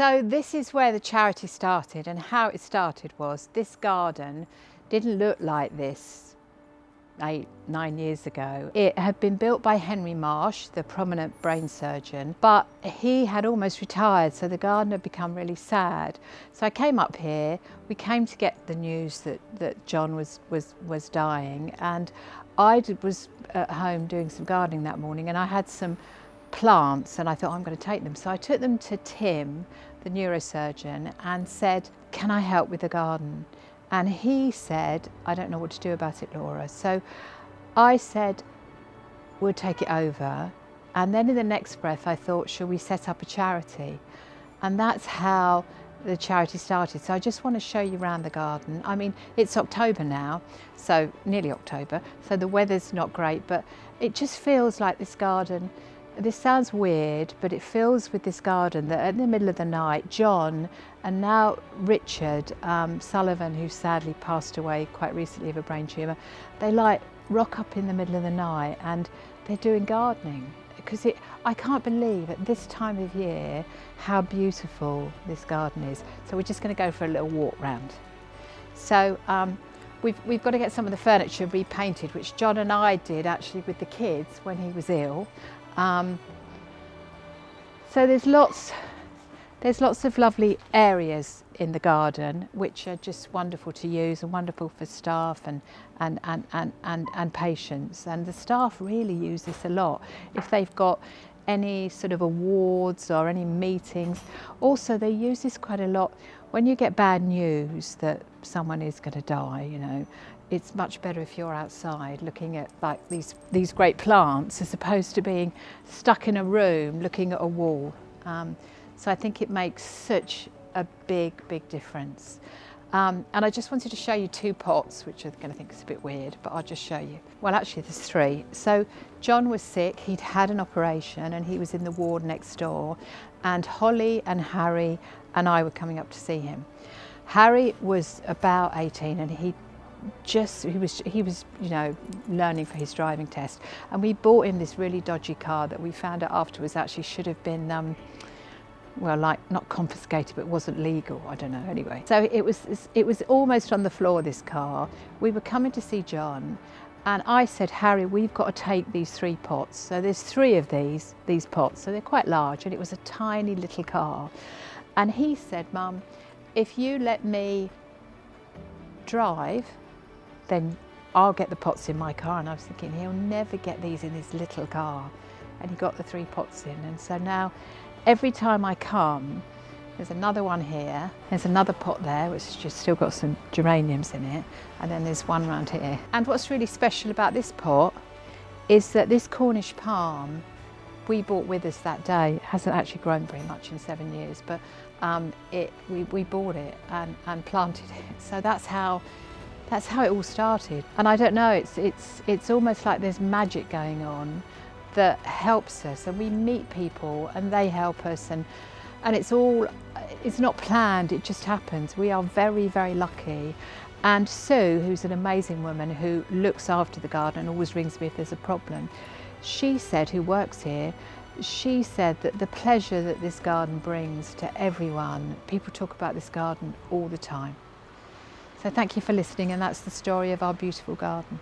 So this is where the charity started, and how it started was this garden didn't look like this 8-9 years ago. It had been built by Henry Marsh, the prominent brain surgeon, but he had almost retired, so the garden had become really sad. So I came up here, we came to get the news that John was dying, and I was at home doing some gardening that morning, and I had some plants and I thought, I'm going to take them. So I took them to Tim, the neurosurgeon, and said, can I help with the garden? And he said, I don't know what to do about it, Laura. So I said, we'll take it over. And then in the next breath, I thought, shall we set up a charity? And that's how the charity started. So I just want to show you around the garden. I mean, it's October now, so nearly October, so the weather's not great, but it just feels like this garden. This sounds weird, but it fills with this garden that in the middle of the night, John and now Richard Sullivan, who sadly passed away quite recently of a brain tumour, they like rock up in the middle of the night and they're doing gardening. Because I can't believe at this time of year how beautiful this garden is. So we're just going to go for a little walk round. So we've got to get some of the furniture repainted, which John and I did actually with the kids when he was ill. So there's lots of lovely areas in the garden which are just wonderful to use and wonderful for staff and patients. And the staff really use this a lot if they've got any sort of awards or any meetings. Also, they use this quite a lot when you get bad news that someone is going to die, you know. It's much better if you're outside looking at like these great plants as opposed to being stuck in a room looking at a wall. So I think it makes such a big difference. And I just wanted to show you 2 pots, which you're going to think is a bit weird, but I'll just show you. Well, actually there's 3. So John was sick, he'd had an operation and he was in the ward next door, and Holly and Harry and I were coming up to see him. Harry was about 18 and he was you know, learning for his driving test, and we bought him this really dodgy car that we found out afterwards actually should have been well, like not confiscated, but wasn't legal, I don't know, anyway. So it was almost on the floor, this car. We were coming to see John and I said, Harry, we've got to take these 3 pots. So there's 3 of these pots, so they're quite large, and it was a tiny little car. And he said, Mum, if you let me drive, then I'll get the pots in my car. And I was thinking, he'll never get these in his little car. And he got the 3 pots in. And so now every time I come, there's another one here, there's another pot there, which has just still got some geraniums in it, and then there's one round here. And what's really special about this pot is that this Cornish palm we bought with us that day. It hasn't actually grown very much in 7 years, but we bought it and planted it. So that's how it all started. And I don't know, it's almost like there's magic going on that helps us, and we meet people and they help us, and it's not planned, it just happens. We are very, very lucky. And Sue, who's an amazing woman who looks after the garden and always rings me if there's a problem, she said, who works here, she said that the pleasure that this garden brings to everyone, people talk about this garden all the time. So thank you for listening, and that's the story of our beautiful garden.